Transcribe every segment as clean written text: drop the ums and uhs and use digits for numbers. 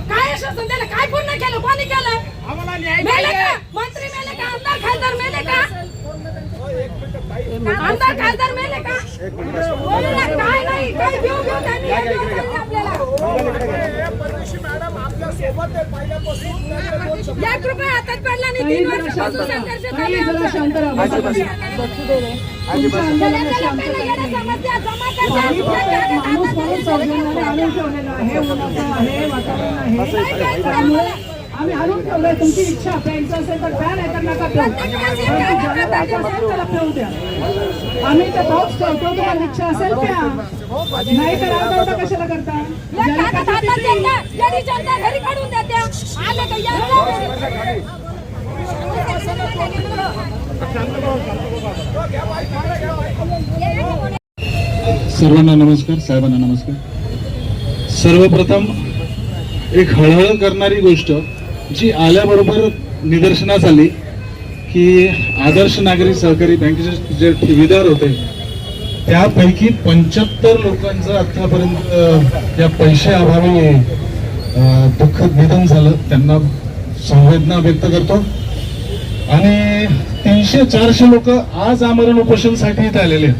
काय आश्वासन दिलं? काय पूर्ण केलं? कोणी केलं? मेले का? मंत्री मेले का? आमदार खासदार मेले का? आमदार खासदार मेले का? बोलू ना, काय नाही, काय देऊ त्यांनी आपल्याला. एक रुपया हातात पडला नाही. 3 वर्षापासून संघर्ष चालू आहे. शांत राहा. आम्ही आणून ठेवलंय. तुमची इच्छा प्यायचं असेल तर प्या, नाही तर नका पिऊ द्या. आम्ही तर पाऊस ठेवतो, तुम्हाला इच्छा असेल प्या, नाही तर आता कशाला करता? घरी काढून द्या. सर्वांना नमस्कार, साहेबांना नमस्कार. सर्वप्रथम एक हळहळ करणारी गोष्ट जी आल्याबरोबर निदर्शनास आली की आदर्श नागरी सहकारी बँकेचे जे ठेवीदार होते त्यापैकी 75 लोकांचं आतापर्यंत या पैशाअभावी दुःखद निधन झालं. त्यांना संवेदना व्यक्त करतो. आणि 300-400 लोक आज आमरण उपोषणासाठी इथे आलेले आहेत.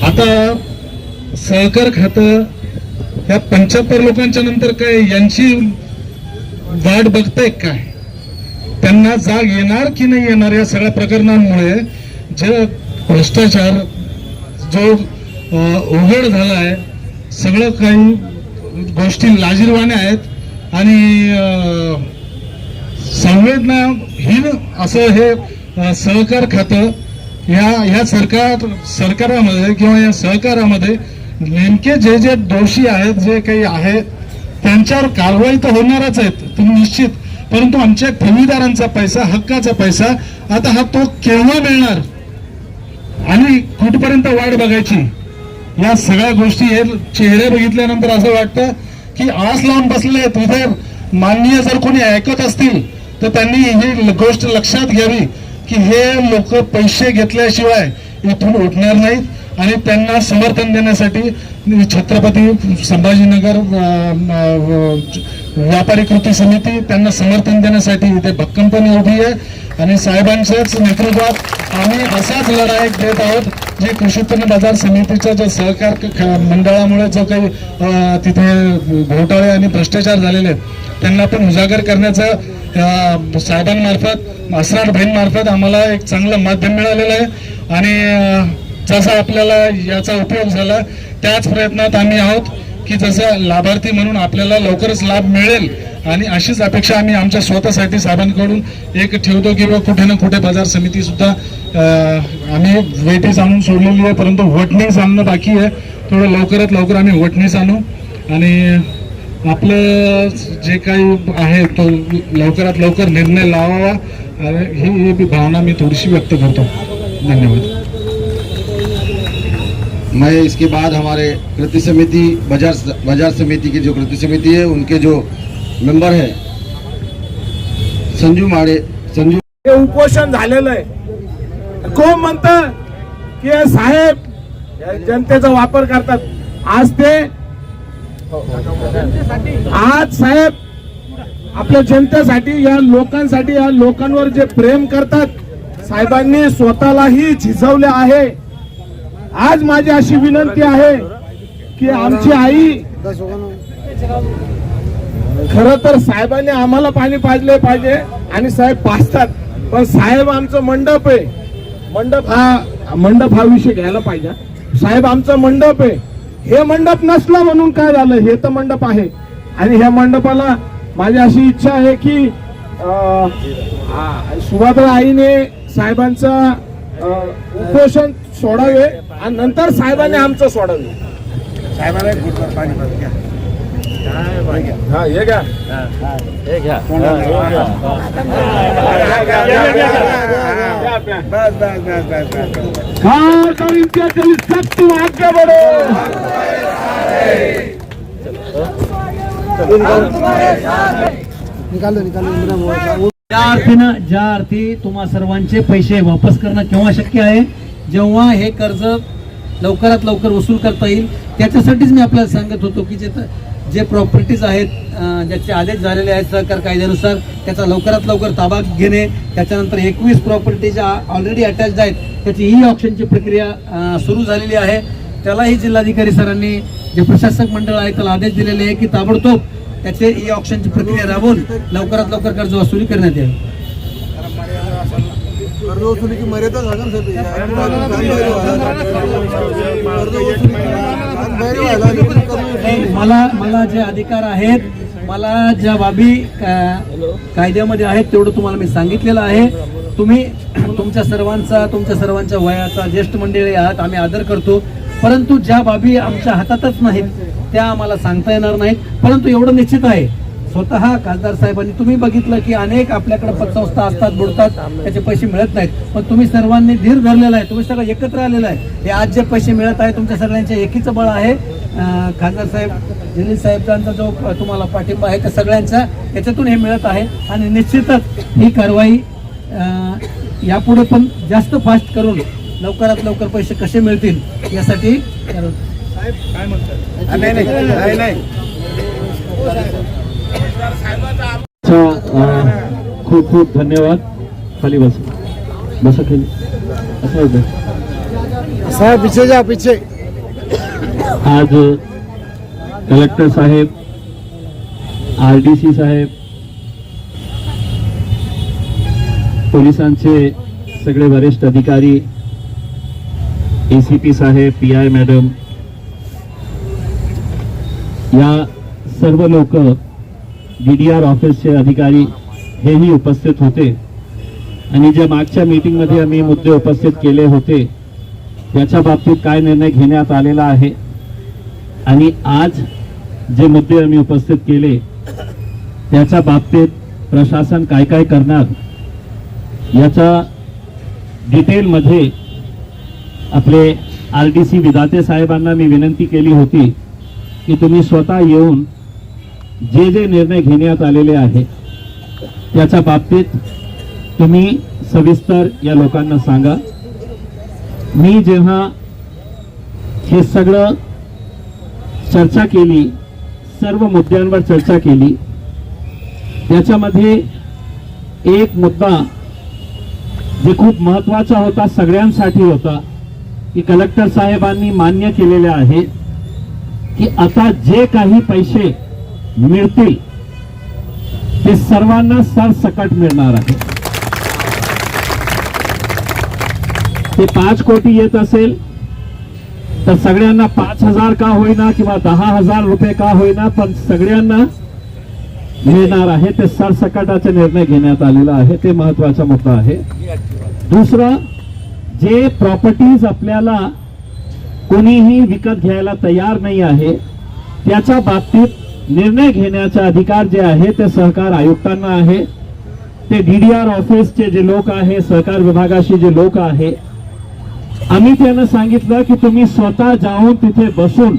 आता सहकार खातं ह्या 75 लोकांच्या नंतर काय यांची वाट बघताय काय? त्यांना जाग येणार की नाही येणार या सगळ्या प्रकरणांमुळे जे भ्रष्टाचार जो उघड झाला आहे, सगळं काही गोष्टी लाजिरवाण्या आहेत आणि संवेदनाहीन असं हे सहकार खातं ह्या सरकारामध्ये किंवा या सहकारामध्ये नेमके जे जे दोषी आहेत, जे काही आहेत त्यांच्यावर कारवाई तर होणारच आहेत तुम्ही निश्चित. परंतु आमच्या ठेवीदारांचा पैसा, हक्काचा पैसा आता हा तो केव्हा मिळणार आणि कुठपर्यंत वाट बघायची, या सगळ्या गोष्टी हे चेहरे बघितल्यानंतर असं वाटतं की आस लावून बसलेले आहेत. इथे माननीय जर कोणी ऐकत असतील तर त्यांनी ही गोष्ट लक्षात घ्यावी की हे लोक पैसे घेतल्याशिवाय इथून उठणार नाहीत आणि त्यांना समर्थन देण्यासाठी छत्रपती संभाजीनगर व्यापारी कृती समिती त्यांना समर्थन देण्यासाठी इथे भक्कमपणे उभी आहे. आणि साहेबांच्याच नेतृत्वात आम्ही असाच लढा एक देत आहोत. जे कृषी उत्पन्न बाजार समितीच्या ज्या सहकार मंडळामुळे जो काही तिथे घोटाळे आणि भ्रष्टाचार झालेले आहेत त्यांना पण उजागर करण्याचं साहेबांमार्फत, असरार भाईंमार्फत आम्हाला एक चांगलं माध्यम मिळालेलं आहे. आणि जसा आपल्याला याचा उपयोग झाला त्याच प्रयत्नात आम्ही आहोत की जसं लाभार्थी म्हणून आपल्याला लवकरच लाभ मिळेल. आणि अशीच अपेक्षा आम्ही आमच्या स्वतःसाठी साहेबांकडून एक ठेवतो की कुठे ना कुठे बाजार समिती सुद्धा आम्ही वेटीस आणून सोडलेली आहे, परंतु वटणीस आणणं बाकी आहे. थोडं लवकरात लवकर आम्ही वटणीस आणू आणि आपलं जे काही आहे तो लवकरात लवकर निर्णय लावावा ही भावना मी थोडीशी व्यक्त करतो. धन्यवाद. मैं इसके बाद हमारे कृषि समिति बाजार समिति की जो कृषि समिति है उनके जो मेंबर है संजू उपोषण झालेलं आहे. कोण म्हणतं की साहेब जनतेचा वापर करतात. आज साहेब आपल्या जनतेसाठी, या लोकांसाठी, या लोकांवर जे प्रेम करतात साहेबांनी स्वतःलाही झिजवले आहे. आज माझी अशी विनंती आहे की आमची आई, खरं तर साहेबांनी आम्हाला पाणी पाजले पाहिजे आणि साहेब पाजतात, पण साहेब आमचं मंडप आहे. मंडप हा विषय घ्यायला पाहिजे. साहेब आमचं मंडप आहे. हे मंडप नसलं म्हणून काय झालं, हे तर मंडप आहे. आणि ह्या मंडपाला माझी अशी इच्छा आहे की सुभाद्रा आईने साहेबांचा उपोषण सोडावे आणि नंतर साहेबांनी आमचं सोडावे. साहेबांना पाणी घ्या. हा हे घ्या, हे घ्या. सख्त आगे बढ़ो. ज्या अर्थी तुम्हा सर्वांचे पैसे वापस करणं केव्हा शक्य आहे, जेव्हा हे कर्ज लवकरात लवकर वसूल करता येईल. त्याच्यासाठीच मी आपल्याला सांगत होतो की जे प्रॉपर्टीज आहेत, ज्याचे आदेश झालेले आहेत सहकार कायद्यानुसार, त्याचा लवकरात लवकर ताबा घेणे. त्याच्यानंतर 21 प्रॉपर्टी ज्या ऑलरेडी अटॅच्ड आहेत त्याची ई ऑप्शनची प्रक्रिया सुरू झालेली आहे. त्यालाही जिल्हाधिकारी सरांनी, जे प्रशासक मंडळ आहे त्याला आदेश दिलेले आहे की ताबडतोब त्याचे ई ऑप्शनची प्रक्रिया राबवून लवकरात लवकर कर्ज वसुली करण्यात यावी. मला जे अधिकार आहेत, मला ज्या बाबी कायद्यामध्ये आहेत तेवढं तुम्हाला मी सांगितलेलं आहे. तुम्ही तुमच्या सर्वांच्या वयाचा ज्येष्ठ मंडळी आहात, आम्ही आदर करतो. परंतु ज्या बाबी आमच्या हातातच नाहीत त्या आम्हाला सांगता येणार नाहीत. परंतु एवढं निश्चित आहे, स्वतः खासदार साहेबांनी, तुम्ही बघितलं की अनेक आपल्याकडे पतसंस्था असतात, बुडतात, त्याचे पैसे मिळत नाहीत. पण तुम्ही सर्वांनी धीर धरलेला आहे, तुम्ही सगळं एकत्र आलेलं आहे. हे आज जे पैसे मिळत आहे तुमच्या सगळ्यांच्या एकीचं बळ आहे. खासदार साहेब, जलील साहेबांचा जो तुम्हाला पाठिंबा आहे त्या सगळ्यांचा याच्यातून हे मिळत आहे. आणि निश्चितच ही कारवाई यापुढे पण जास्त फास्ट करून लवकरात लवकर पैसे कसे मिळतील यासाठी खूप खूप धन्यवाद. खाली बसा खाली. असं होतं साहब पीछे जा पीछे. आज कलेक्टर साहेब, RDC साहेब, पोलिसांचे सगळे वरिष्ठ अधिकारी, ACP साहेब, PI मॅडम, या सर्व लोक, DDR ऑफिसचे अधिकारी हेही उपस्थित होते. आणि ज्या मागच्या मीटिंगमध्ये आम्ही मुद्दे उपस्थित केले होते त्याच्या बाबतीत काय निर्णय घेण्यात आलेला आहे आणि आज जे मुद्दे आम्ही उपस्थित केले त्याच्या बाबतीत प्रशासन काय काय करणार याचा डिटेलमध्ये आपले RDC विधाते साहेबांना मी विनंती केली होती की तुम्ही स्वतः येऊन जे जे निर्णय घेण्यात आलेले आहे त्याच्या बाबतीत तुम्ही सविस्तर या लोकांना सांगा. मी जेव्हा हे सगळं चर्चा केली, सर्व मुद्द्यांवर चर्चा केली, त्याच्यामध्ये एक मुद्दा जे खूप महत्त्वाचा होता, सगळ्यांसाठी होता, की कलेक्टर साहेबांनी मान्य केलेले आहे की आता जे काही पैसे मिळतील ते सर्वांना सरसकट मिळणार आहे. ते 5 कोटी येत असेल तर सगळ्यांना 5,000 का होईना किंवा 10,000 रुपये का होईना पण सगळ्यांना मिळणार आहे. ते सरसकटाचा निर्णय घेण्यात आलेला आहे, ते महत्त्वाचा मुद्दा आहे. दुसरं, जे प्रॉपर्टीज आपल्याला कोणीही विकत घ्यायला तयार नाही आहे त्याच्या बाबतीत निर्णय घेण्याचा अधिकार जे आहे ते सहकार आयुक्तांना आहे. ते DDR ऑफिसचे जे लोक आहे, सहकार विभागाशी जे लोक आहे, आम्ही त्यांना सांगितलं की तुम्ही स्वतः जाऊन तिथे बसून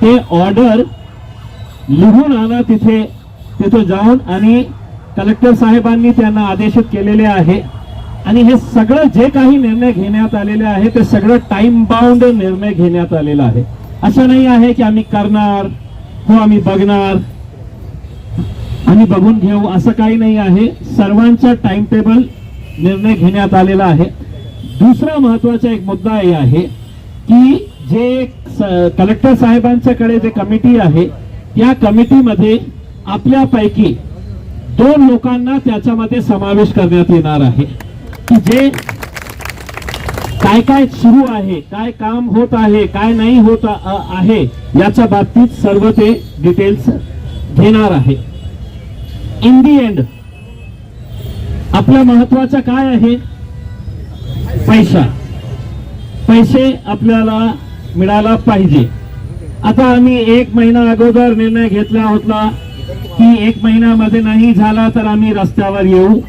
ते ऑर्डर लिहून आणा तिथे जाऊन. आणि कलेक्टर साहेबांनी त्यांना आदेशित केलेले आहे. आणि हे सगळं जे काही निर्णय घेण्यात आलेले आहे ते सगळं टाइम बाउंड निर्णय घेण्यात आलेला आहे. असं नाही आहे की आम्ही करणार, हो आम्ही बघणार, आम्ही बघून घेऊ, असं काही नाही आहे. सर्वांचा टाइम टेबल निर्णय घेण्यात आलेला आहे. दुसरा महत्वाचा एक मुद्दा हे आहे की जे कलेक्टर साहेबांच्याकडे जे कमिटी आहे त्या कमिटीमध्ये आपल्यापैकी 2 लोकांना त्याच्यामध्ये समावेश करण्यात येणार आहे की जे काय काय सुरू आहे, काय काम होत आहे, काय नाही होत आहे याच्या बाबतीत सर्व ते डिटेल्स घेणार आहे. इन दी एंड आपला महत्वाचा काय आहे, पैसे आपल्याला मिळाला पाहिजे. आता आम्ही 1 महिना अगोदर निर्णय घेतला होता की 1 महिन्यामध्ये नाही झाला तर आम्ही रस्त्यावर येऊ.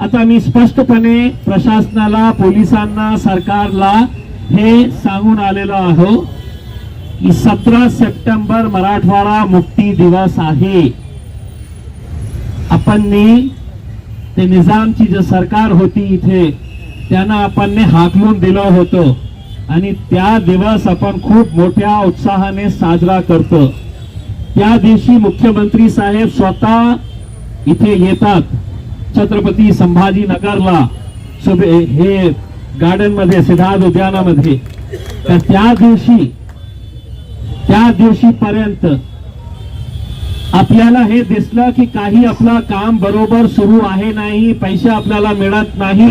आता मी स्पष्टपणे प्रशासनाला, पोलिसांना, सरकारला हे सांगून आलेलो आहो. की 17 सप्टेंबर मराठवाडा मुक्ती दिवस आहे. आपण ते निजामची जे सरकार होती इथे त्यांना आपण हाकलून दिलं होतं आणि त्या दिवस आपण खूप मोठ्या उत्साहाने साजरा करतो. त्या दिवशी मुख्यमंत्री साहेब स्वतः इथे येतात छत्रपती संभाजीनगरला हे गार्डन मध्ये सिद्धार्थ उद्यानामध्ये. तर त्या दिवशी पर्यंत आपल्याला हे दिसलं की काही आपलं काम बरोबर सुरू आहे नाही, पैसे आपल्याला मिळत नाही.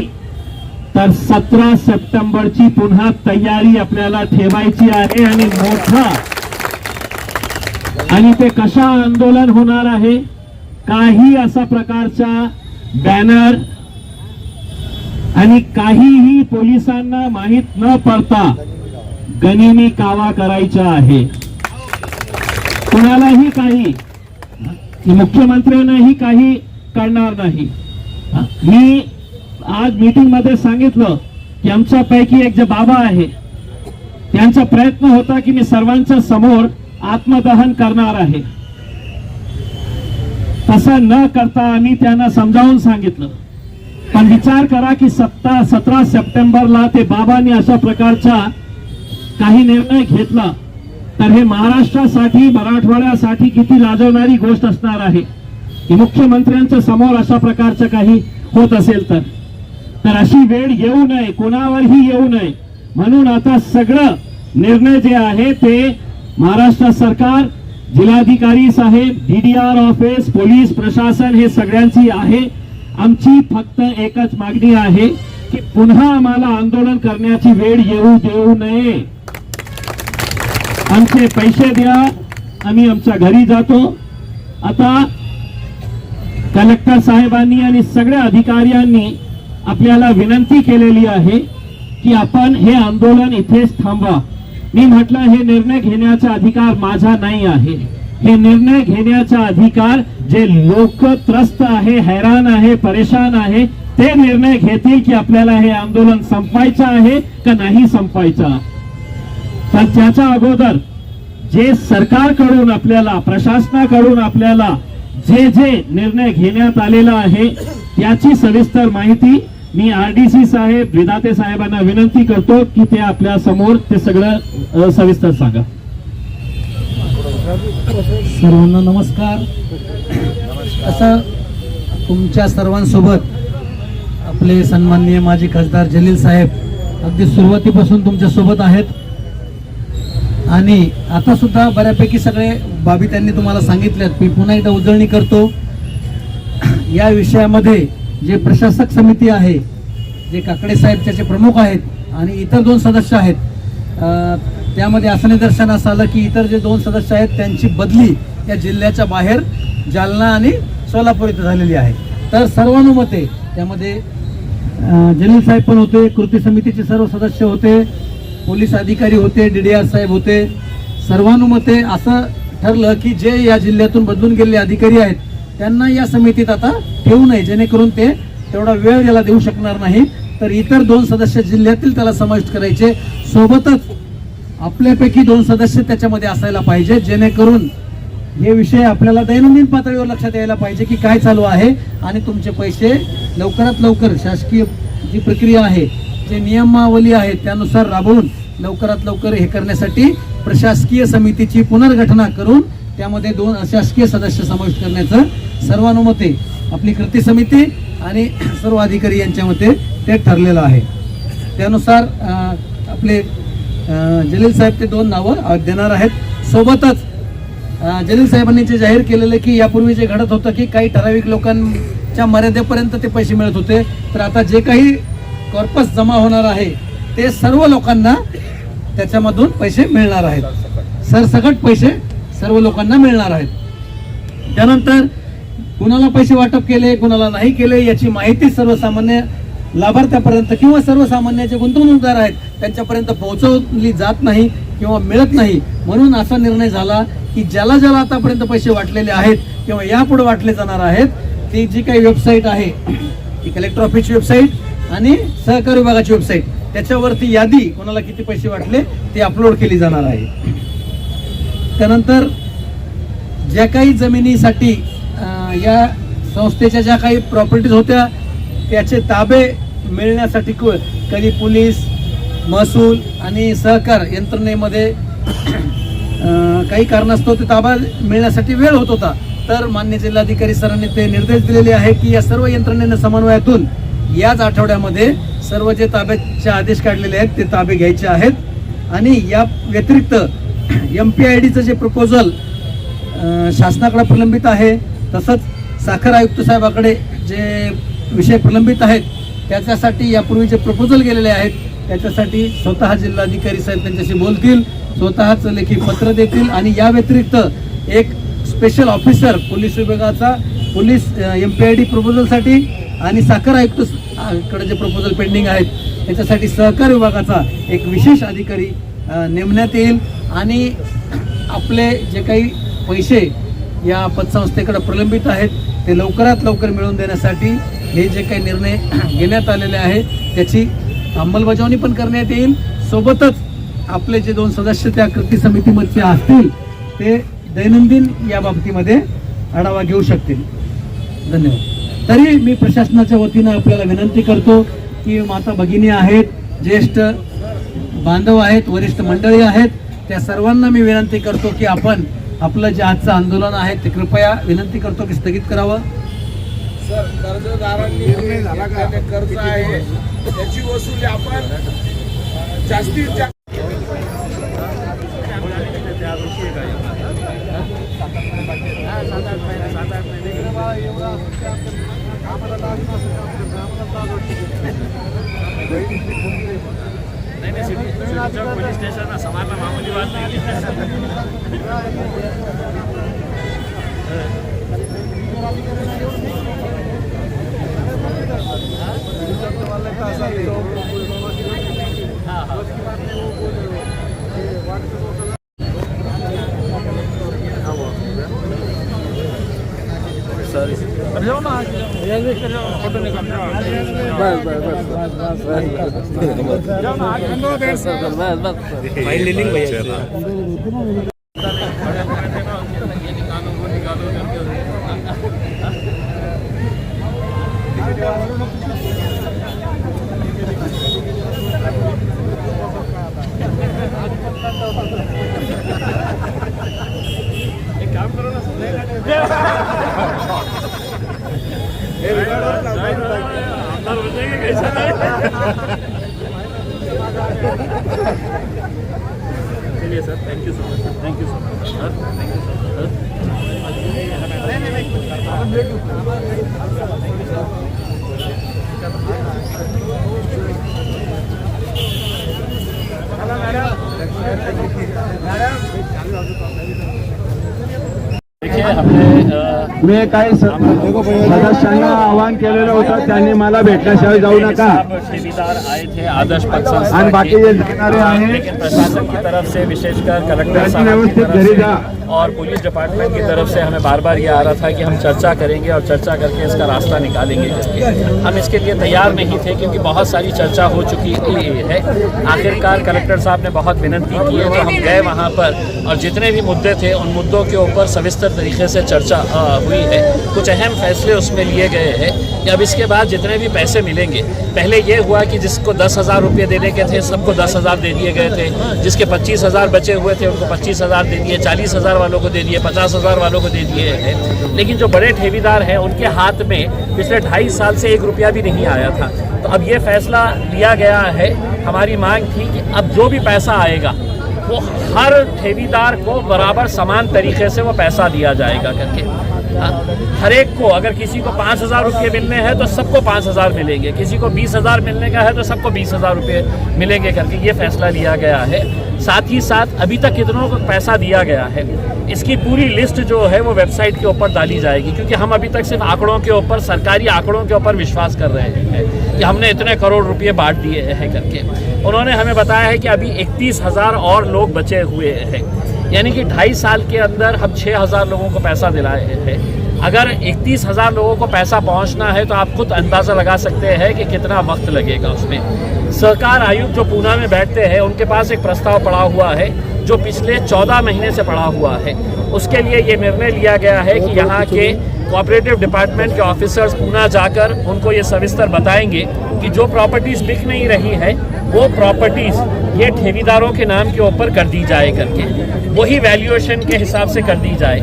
तर 17 सप्टेंबरची पुन्हा तयारी आपल्याला ठेवायची आहे आणि मोठा आणि ते कशा आंदोलन होणार आहे. काही असा प्रकारचा बॅनर आणि काहीही पोलिसांना माहित न पडता गनिमी कावा करायचा आहे. कुणालाही काही मुख्यमंत्र्यांनाही काही करणार नाही. मी आज मीटिंग मध्ये सांगितलं की आमच्यापैकी एक जे बाबा आहे त्यांचा प्रयत्न होता की मी सर्वांच्या समोर आत्मदहन करणार आहे. तसं न करता आम्ही त्यांना समजावून सांगितलं. पण विचार करा की 17 सप्टेंबरला ते बाबांनी अशा प्रकारचा काही निर्णय घेतला तर हे महाराष्ट्रासाठी मराठवाड्यासाठी किती लाजवणारी गोष्ट असणार आहे की मुख्यमंत्र्यांच्या समोर अशा प्रकारचं काही होत असेल तर अशी वेळ येऊ नये, कोणावरही येऊ नये. म्हणून आता सगळं निर्णय जे आहे ते महाराष्ट्र सरकार, जिल्हाधिकारी साहेब, DDR ऑफिस, पोलीस प्रशासन हे सगळ्यांची आहे. आमची फक्त एकच मागणी आहे की पुन्हा आम्हाला आंदोलन करण्याची वेळ येऊ देऊ नये. आमचे पैसे द्या, आम्ही आमच्या घरी जातो. आता कलेक्टर साहेबांनी आणि सगळ्या अधिकाऱ्यांनी आपल्याला विनंती केलेली आहे की आपण हे आंदोलन इथेच थांबवा. मी म्हटलं हे निर्णय घेण्याचा अधिकार माझा नाही आहे. हे निर्णय घेण्याचा अधिकार जे लोक त्रस्त आहे, हैराण आहे, परेशान आहे ते निर्णय घेतील की आपल्याला हे आंदोलन संपवायचं आहे का नाही संपवायचं. तर त्याच्या अगोदर जे सरकारकडून आपल्याला, प्रशासनाकडून आपल्याला जे निर्णय घेण्यात आलेला आहे त्याची सविस्तर माहिती मी RDC साहेब, विधाते साहेबांना विनंती करतो की ते आपल्या समोर ते सगळं सविस्तर सांगा. सर्वांना नमस्कार. असं तुमच्या सर्वांसोबत आपले सन्माननीय माजी खासदार जलील साहेब अगदी सुरुवातीपासून तुमच्या सोबत आहेत आणि आता सुद्धा बऱ्यापैकी सगळे बाबी त्यांनी तुम्हाला सांगितल्यात. मी पुन्हा एकदा उजळणी करतो. या विषयामध्ये जे प्रशासक समिती आहे, जे काकडे साहेब त्याचे प्रमुख आहेत आणि इतर 2 सदस्य आहेत, त्यामध्ये असं निदर्शनास आलं की इतर जे 2 सदस्य आहेत त्यांची बदली या जिल्ह्याच्या बाहेर जालना आणि सोलापूर इथे झालेली आहे. तर सर्वानुमते त्यामध्ये जलील साहेब पण होते, कृती समितीचे सर्व सदस्य होते, पोलीस अधिकारी होते, DDR साहेब होते. सर्वानुमते असं ठरलं की जे या जिल्ह्यातून बदलून गेलेले अधिकारी आहेत त्यांना या समितीत आता ठेवू नये, जेणेकरून ते तेवढा वेळ याला देऊ शकणार नाही. तर इतर 2 सदस्य जिल्ह्यातील त्याला समाविष्ट करायचे. सोबतच आपल्यापैकी 2 सदस्य त्याच्यामध्ये असायला पाहिजे, जेणेकरून हे विषय आपल्याला दैनंदिन पातळीवर लक्षात यायला पाहिजे की काय चालू आहे आणि तुमचे पैसे लवकरात लवकर शासकीय जी प्रक्रिया आहे, जे नियमावली आहे त्यानुसार राबवून लवकरात लवकर हे करण्यासाठी प्रशासकीय समितीची पुनर्घटना करून त्यामध्ये 2 अशासकीय सदस्य समाविष्ट करण्याचं सर्वानुमते आपली कृती समिती आणि सर्व अधिकारी यांच्या मते ते ठरलेलं आहे. त्यानुसार आपले जलील साहेब ते 2 नावं देणार आहेत. सोबतच जलील साहेबांनी जे जाहीर केलेलं की यापूर्वी जे घडत होतं की काही ठराविक लोकांच्या मर्यादेपर्यंत ते पैसे मिळत होते, तर आता जे काही कॉर्पस जमा होणार आहे ते सर्व लोकांना त्याच्यामधून पैसे मिळणार आहेत. सरसकट पैसे सर्व लोकांना मिळणार आहेत. त्यानंतर कुणाला पैसे वाटप केले, कुणाला नाही केले याची माहिती सर्वसामान्य लाभार्थ्यापर्यंत किंवा सर्वसामान्य जे गुंतवणूकदार आहेत त्यांच्यापर्यंत पोहोचवली जात नाही किंवा मिळत नाही. म्हणून असा निर्णय झाला की ज्याला ज्याला आतापर्यंत पैसे वाटलेले आहेत किंवा यापुढे वाटले जाणार आहेत ती जी काही वेबसाईट आहे ती कलेक्टर ऑफिसची वेबसाईट आणि सहकार विभागाची वेबसाईट, त्याच्यावरती यादी कोणाला किती पैसे वाटले ती अपलोड केली जाणार आहे. त्यानंतर ज्या काही जमिनीसाठी या संस्थेच्या ज्या काही प्रॉपर्टीज होत्या त्याचे ताबे मिळण्यासाठी कधी पोलीस, महसूल आणि सहकार यंत्रणेमध्ये काही कारणास्तव ते ताबा मिळण्यासाठी वेळ होत होता. तर मान्य जिल्हाधिकारी सरांनी ते निर्देश दिलेले आहे की या सर्व यंत्रणेनं समन्वयातून याच आठवड्यामध्ये सर्व जे ताब्याचे आदेश काढलेले आहेत ते ताबे घ्यायचे आहेत. आणि या व्यतिरिक्त MPIDचं जे प्रपोजल शासनाकडे प्रलंबित आहे, तसंच साखर आयुक्त साहेबाकडे जे विषय प्रलंबित आहेत त्याच्यासाठी यापूर्वी जे प्रपोजल गेलेले आहेत त्याच्यासाठी स्वतः जिल्हाधिकारी साहेब त्यांच्याशी बोलतील, स्वतःच लेखी पत्र देतील. आणि या व्यतिरिक्त एक स्पेशल ऑफिसर पोलीस विभागाचा पोलीस MPID प्रपोजलसाठी आणि साखर आयुक्त कडे जे प्रपोजल पेंडिंग आहेत त्याच्यासाठी सहकार विभागाचा एक विशेष अधिकारी नेमण्यात येईल. आणि आपले जे काही पैसे या पतसंस्थेकडे प्रलंबित आहेत ते लवकरात लवकर मिळवून देण्यासाठी हे जे काही निर्णय घेण्यात आलेले आहे त्याची अंमलबजावणी पण करण्यात येईल. सोबतच आपले जे 2 सदस्य त्या कृती समितीमध्ये असतील ते दैनंदिन या बाबतीमध्ये आढावा घेऊ शकतील. धन्यवाद. तरी मी प्रशासनाच्या वतीनं आपल्याला विनंती करतो की माता भगिनी आहेत, ज्येष्ठ बांधव आहेत, वरिष्ठ मंडळी आहेत, त्या सर्वांना मी विनंती करतो की आपण आपलं जे आजचं आंदोलन आहे ते कृपया विनंती करतो की स्थगित करावं. सर, कर्जदारांनी कर्ज आहे त्याची वसुली आपण जास्तीत जास्त पोलीस स्टेशन समारला मामूली बात नाही. चलिए sir, thank you so much. Thank you so much sir. Thank you मी काही सदस्यांना आवाहन केलेलं होतं, त्यांनी मला भेटल्याशिवाय जाऊ नका. ठेवीदार आए थे आदर्श पथ संस्था आणि बाकी जे जाणारे आहेत लेकिन प्रशासन की तरफ से विशेषकर कलेक्टर त्यांची साहब की व्यवस्थित तरफ घरी से जा. और पुलिस डिपार्टमेंट की तरफ से हमें बार बार ये आ रहा था कि हम चर्चा करेंगे और चर्चा करके इसका रास्ता निकालेंगे. हम इसके लिए तैयार नहीं थे क्योंकि बहुत सारी चर्चा हो चुकी है. आखिरकार कलेक्टर साहब ने बहुत विनती की है, तो हम गए वहाँ पर और जितने भी मुद्दे थे उन मुद्दों के ऊपर सविस्तर तरीके से चर्चा हुई है. कुछ अहम फैसले उसमें लिए गए हैं कि अब इसके बाद जितने भी पैसे मिलेंगे, पहले ये हुआ कि जिसको 10,000 रुपये देने के थे सबको 10,000 दे दिए गए थे, जिसके 25,000 बचे हुए थे उनको 25,000 दे दिए, 40,000 वालों को दे दिए, 50,000 वालों को दे दिए हैं. लेकिन जो बड़े ठेवीदार हैं उनके हाथ में पिछले 2.5 साल से 1 रुपया भी नहीं आया था. तो अब ये फैसला लिया गया है. हमारी मांग थी कि अब जो भी पैसा आएगा वो हर ठेवीदार को बराबर समान तरीके से वो पैसा दिया जाएगा करके. हर एक को, अगर किसी को 5,000 रुपये मिलने हैं तो सबको 5,000 मिलेंगे, किसी को 20,000 मिलने का है तो सबको 20,000 रुपये मिलेंगे करके ये फैसला लिया गया है. साथ ही साथ अभी तक कितनों को पैसा दिया गया है इसकी पूरी लिस्ट जो है वो वेबसाइट के ऊपर डाली जाएगी, क्योंकि हम अभी तक सिर्फ आंकड़ों के ऊपर, सरकारी आंकड़ों के ऊपर विश्वास कर रहे हैं कि हमने इतने करोड़ रुपये बांट दिए हैं करके. उन्होंने हमें बताया है कि अभी 31,000 और लोग बचे हुए हैं, यानी कि 2.5 साल के अंदर हम 6,000 लोगों को पैसा दिलाए हैं. अगर 31,000 लोगों को पैसा पहुंचना है तो आप खुद अंदाज़ा लगा सकते हैं कि कितना वक्त लगेगा उसमें. सरकार आयुक्त जो पूना में बैठते हैं उनके पास एक प्रस्ताव पड़ा हुआ है जो पिछले 14 महीने से पड़ा हुआ है। उसके लिए ये निर्णय लिया गया है कि यहाँ के कोऑपरेटिव डिपार्टमेंट के ऑफिसर्स पुणे जाकर उनको ये सविस्तर बताएंगे कि जो प्रॉपर्टीज़ बिक नहीं रही है वो प्रॉपर्टीज़ ये ठेकेदारों के नाम के ऊपर कर दी जाए करके, वही वैल्यूएशन के हिसाब से कर दी जाए।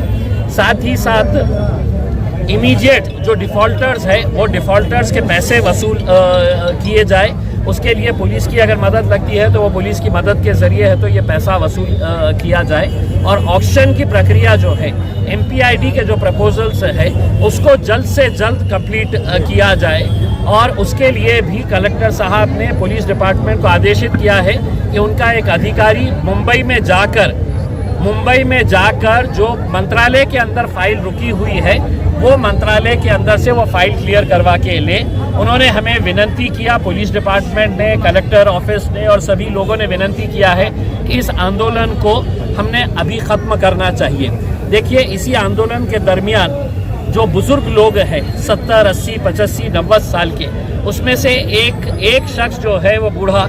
साथ ही साथ इमीडिएट जो डिफ़ॉल्टर्स है वो डिफ़ॉल्टर्स के पैसे वसूल किए जाए। उसके लिए पुलिस की अगर मदद लगती है तो वो पुलिस की मदद के ज़रिए है तो ये पैसा वसूल किया जाए। और ऑक्शन की प्रक्रिया जो है MPID के जो प्रपोजल्स है उसको जल्द से जल्द कंप्लीट किया जाए। और उसके लिए भी कलेक्टर साहब ने पुलिस डिपार्टमेंट को आदेशित किया है कि उनका एक अधिकारी मुंबई में जाकर जो मंत्रालय के अंदर फाइल रुकी हुई है वो मंत्रालय के अंदर से वो फाइल क्लियर करवा के ले। उन्होंने हमें विनती किया, पुलिस डिपार्टमेंट ने, कलेक्टर ऑफिस ने और सभी लोगों ने विनती किया है कि इस आंदोलन को हमने अभी ख़त्म करना चाहिए। देखिए, इसी आंदोलन के दरमियान जो बुजुर्ग लोग हैं 70, 80, 85, 90 साल के, उसमें से एक शख्स जो है वो बूढ़ा,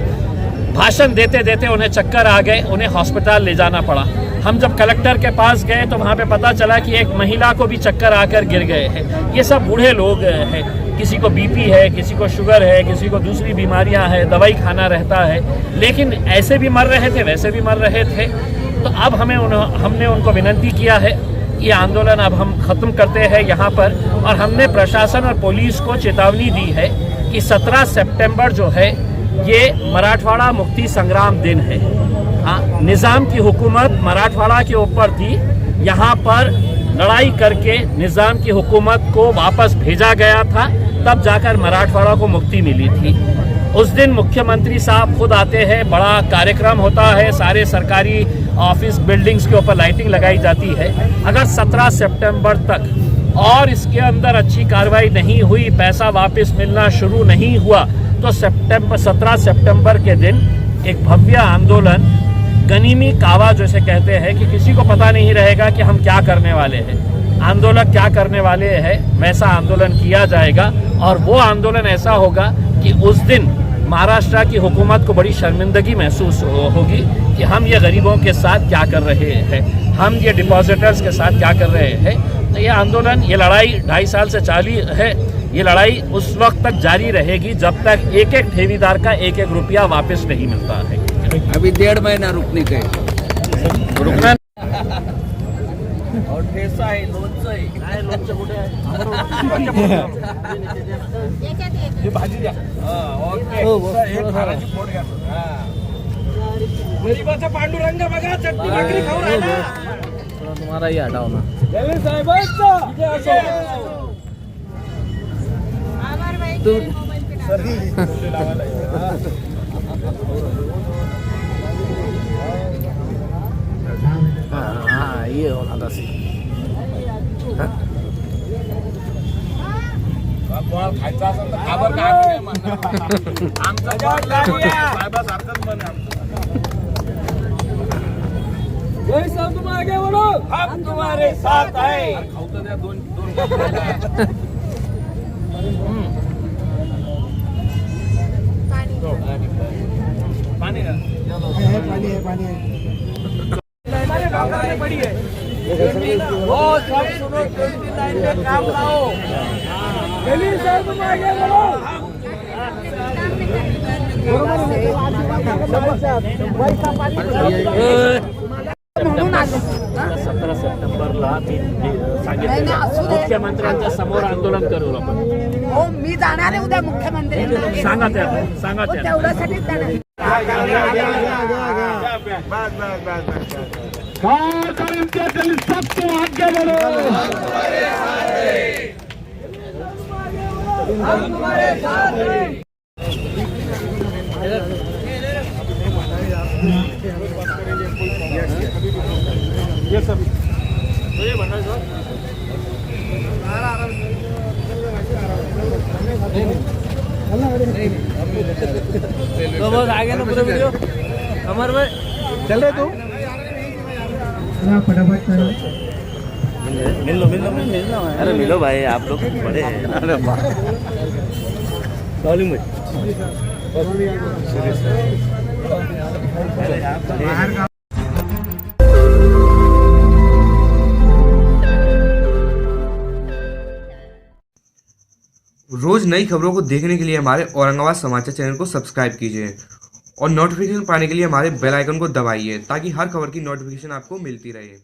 भाषण देते देते उन्हें चक्कर आ गए, उन्हें हॉस्पिटल ले जाना पड़ा। हम जब कलेक्टर के पास गए तो वहाँ पे पता चला कि एक महिला को भी चक्कर आकर गिर गए हैं। ये सब बूढ़े लोग हैं, किसी को BP है, किसी को शुगर है, किसी को दूसरी बीमारियां हैं, दवाई खाना रहता है, लेकिन ऐसे भी मर रहे थे, वैसे भी मर रहे थे। तो अब हमने उनको विनती किया है कि आंदोलन अब हम ख़त्म करते हैं यहाँ पर। और हमने प्रशासन और पुलिस को चेतावनी दी है कि 17 सितंबर जो है ये मराठवाड़ा मुक्ति संग्राम दिन है। निज़ाम की हुकूमत मराठवाड़ा के ऊपर थी, यहाँ पर लड़ाई करके निज़ाम की हुकूमत को वापस भेजा गया था, तब जाकर मराठवाड़ा को मुक्ति मिली थी। उस दिन मुख्यमंत्री साहब खुद आते हैं, बड़ा कार्यक्रम होता है, सारे सरकारी ऑफिस बिल्डिंग्स के ऊपर लाइटिंग लगाई जाती है। अगर 17 सितंबर तक और इसके अंदर अच्छी कार्रवाई नहीं हुई, पैसा वापस मिलना शुरू नहीं हुआ, तो 17 सितंबर के दिन एक भव्य आंदोलन, गनीमी कावा जैसे कहते हैं, कि किसी को पता नहीं रहेगा कि हम क्या करने वाले हैं, आंदोलक क्या करने वाले हैं, वैसा आंदोलन किया जाएगा। और वो आंदोलन ऐसा होगा कि उस दिन महाराष्ट्र की हुकूमत को बड़ी शर्मिंदगी महसूस होगी कि हम ये गरीबों के साथ क्या कर रहे हैं, हम ये डिपॉजिटर्स के साथ क्या कर रहे हैं। तो ये आंदोलन, ये लड़ाई 2.5 साल से जारी है। ये लड़ाई उस वक्त तक जारी रहेगी जब तक एक एक ठेकेदार का 1-1 रुपया वापस नहीं मिलता है। अभी 1.5 महीना रुकने का रुकना और ठेसा आहे, लोणचं आहे, काय लोणचं कुठे आहे? हे भाजी द्या. ओके. एक खाराची फोड घ्या. गरीबाचा पांडुरंग बघा, चटणी भाकरी खाऊन राहिला. तुम्हाला ही हटाव ना. गेले साहेबांचा विजय असो. तू हाँ ये होना था सी खायचा असेल तर खाबर काय आमचा साहेबासारखंच मन आहे. जय साहेब तुम आगे बढ़ो, हम तुम्हारे साथ है. खाऊ द्या दोन पानी का पानी है. बड़ी है वो सब सुनो, 29 में काम लाओ. जलील साहब तुम आगे बढ़ो. 17 सप्टेंबरला सांगितलं मुख्यमंत्र्यांच्या समोर आंदोलन करू आपण. हो, मी जाणार आहे उद्या मुख्यमंत्री. सांगा त्या तेवढ्यासाठीच जाणार. सबको आगे बढ़ो. ये सब तो बस आगे ना पूरा वीडियो अमर भाई चल रहे तू. फटाफट करो. मिलो अरे मिलो भाई, आप लोग बड़े हैं. अरे वाह बाहर का रोज़ नई खबरों को देखने के लिए हमारे औरंगाबाद समाचार चैनल को सब्सक्राइब कीजिए और नोटिफिकेशन पाने के लिए हमारे बेल आइकन को दबाइए ताकि हर खबर की नोटिफिकेशन आपको मिलती रहे।